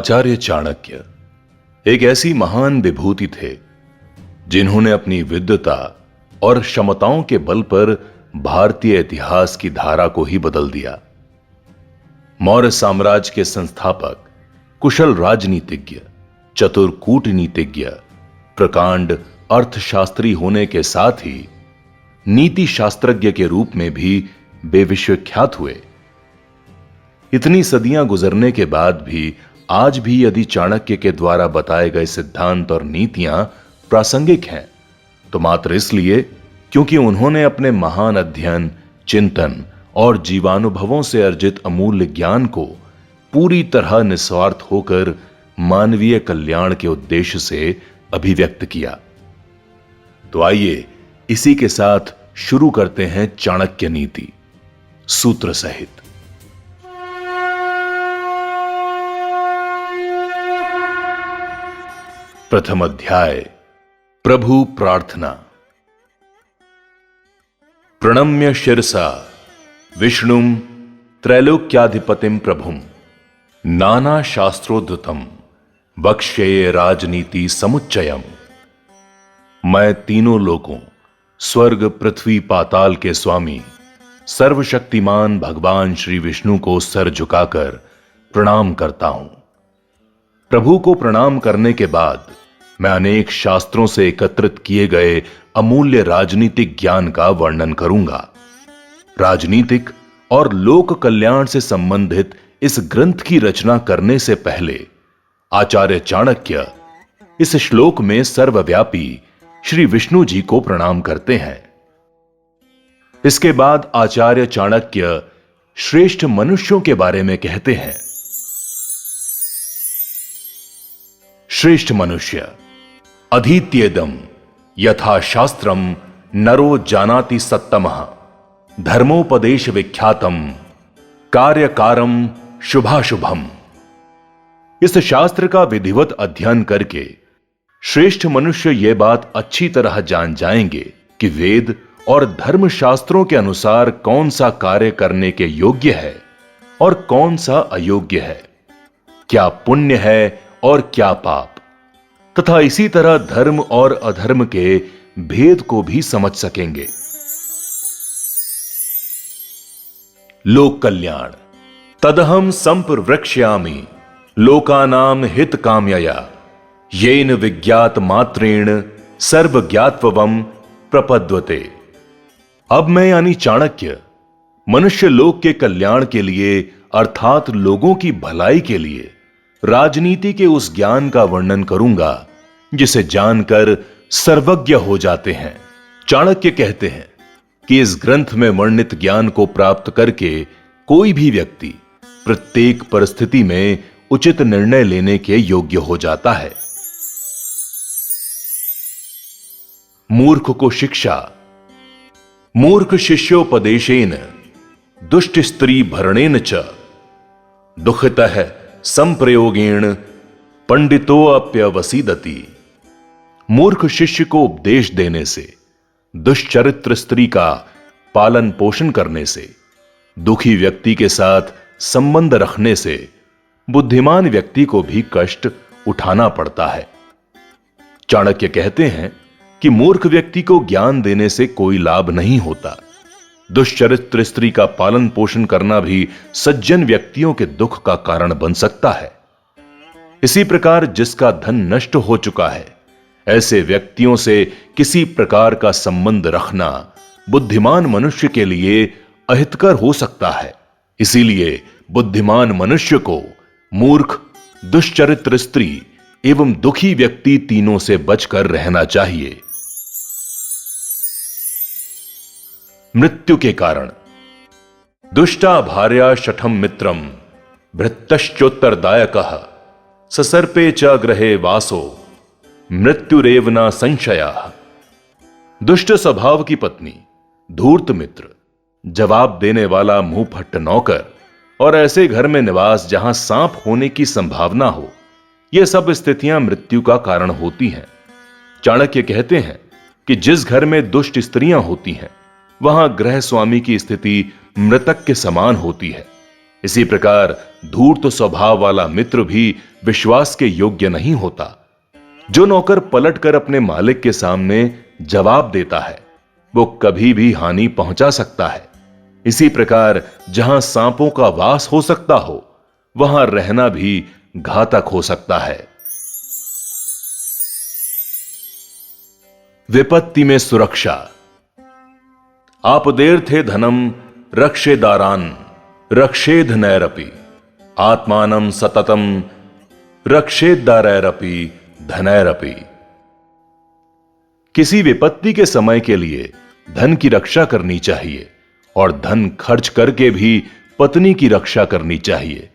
आचार्य चाणक्य एक ऐसी महान विभूति थे जिन्होंने अपनी विद्वता और क्षमताओं के बल पर भारतीय इतिहास की धारा को ही बदल दिया। मौर्य साम्राज्य के संस्थापक, कुशल राजनीतिज्ञ, चतुर कूटनीतिज्ञ, प्रकांड अर्थशास्त्री होने के साथ ही नीति शास्त्रज्ञ के रूप में भी वे विश्वविख्यात हुए। इतनी सदियां गुजरने के बाद भी आज भी यदि चाणक्य के द्वारा बताए गए सिद्धांत और नीतियां प्रासंगिक हैं तो मात्र इसलिए क्योंकि उन्होंने अपने महान अध्ययन, चिंतन और जीवानुभवों से अर्जित अमूल्य ज्ञान को पूरी तरह निस्वार्थ होकर मानवीय कल्याण के उद्देश्य से अभिव्यक्त किया। तो आइए इसी के साथ शुरू करते हैं चाणक्य नीति सूत्र सहित। प्रथम अध्याय, प्रभु प्रार्थना। प्रणम्य शिरसा विष्णुम त्रैलोक्याधिपतिम प्रभुम नाना शास्त्रोद्धतम वक्ष्ये राजनीति समुच्चयम। मैं तीनों लोकों स्वर्ग, पृथ्वी, पाताल के स्वामी सर्वशक्तिमान भगवान श्री विष्णु को सर झुकाकर प्रणाम करता हूं। प्रभु को प्रणाम करने के बाद मैं अनेक शास्त्रों से एकत्रित किए गए अमूल्य राजनीतिक ज्ञान का वर्णन करूंगा। राजनीतिक और लोक कल्याण से संबंधित इस ग्रंथ की रचना करने से पहले आचार्य चाणक्य इस श्लोक में सर्वव्यापी श्री विष्णु जी को प्रणाम करते हैं। इसके बाद आचार्य चाणक्य श्रेष्ठ मनुष्यों के बारे में कहते हैं। श्रेष्ठ मनुष्य अधीत्येदम यथा शास्त्रम नरो जानाति सत्तमः धर्मोपदेश विख्यातम कार्यकारम शुभाशुभम। इस शास्त्र का विधिवत अध्ययन करके श्रेष्ठ मनुष्य यह बात अच्छी तरह जान जाएंगे कि वेद और धर्म शास्त्रों के अनुसार कौन सा कार्य करने के योग्य है और कौन सा अयोग्य है, क्या पुण्य है और क्या पाप, तथा इसी तरह धर्म और अधर्म के भेद को भी समझ सकेंगे। लोक कल्याण तदहम संप्रवक्ष्यामि लोकानाम हित काम्यया येन विज्ञात मात्रेण सर्वज्ञात्वम प्रपद्यते। अब मैं यानी चाणक्य मनुष्य लोक के कल्याण के लिए अर्थात लोगों की भलाई के लिए राजनीति के उस ज्ञान का वर्णन करूंगा जिसे जानकर सर्वज्ञ हो जाते हैं। चाणक्य कहते हैं कि इस ग्रंथ में वर्णित ज्ञान को प्राप्त करके कोई भी व्यक्ति प्रत्येक परिस्थिति में उचित निर्णय लेने के योग्य हो जाता है। मूर्ख को शिक्षा। मूर्ख शिष्योपदेशेन दुष्ट स्त्री भरणेन च दुखतः संप्रयोगेण पंडितोऽप्यवसीदति। मूर्ख शिष्य को उपदेश देने से, दुष्चरित्र स्त्री का पालन पोषण करने से, दुखी व्यक्ति के साथ संबंध रखने से बुद्धिमान व्यक्ति को भी कष्ट उठाना पड़ता है। चाणक्य कहते हैं कि मूर्ख व्यक्ति को ज्ञान देने से कोई लाभ नहीं होता। दुष्चरित्र स्त्री का पालन पोषण करना भी सज्जन व्यक्तियों के दुख का कारण बन सकता है। इसी प्रकार जिसका धन नष्ट हो चुका है, ऐसे व्यक्तियों से किसी प्रकार का संबंध रखना बुद्धिमान मनुष्य के लिए अहितकर हो सकता है। इसीलिए बुद्धिमान मनुष्य को मूर्ख, दुष्चरित्र स्त्री एवं दुखी व्यक्ति तीनों से बचकर रहना चाहिए। मृत्यु के कारण दुष्टा भार्या शठम मित्रम भृत्यश्चोत्तरदायकः ससर्पे च ग्रहे वासो मृत्युरेव न संशयः। दुष्ट स्वभाव की पत्नी, धूर्त मित्र, जवाब देने वाला मुंह फट्ट नौकर और ऐसे घर में निवास जहां सांप होने की संभावना हो, यह सब स्थितियां मृत्यु का कारण होती हैं। चाणक्य कहते हैं कि जिस घर में दुष्ट स्त्रियां होती हैं वहां गृह स्वामी की स्थिति मृतक के समान होती है। इसी प्रकार धूर्त स्वभाव वाला मित्र भी विश्वास के योग्य नहीं होता। जो नौकर पलटकर अपने मालिक के सामने जवाब देता है, वो कभी भी हानि पहुंचा सकता है। इसी प्रकार जहां सांपों का वास हो सकता हो, वहां रहना भी घातक हो सकता है। विपत्ति में सुरक्षा। आपदेर्थे धनम रक्षेदारान रक्षेध नैरपि आत्मानं सततम रक्षेदारैरपि धनैरपि। किसी विपत्ति के समय के लिए धन की रक्षा करनी चाहिए और धन खर्च करके भी पत्नी की रक्षा करनी चाहिए।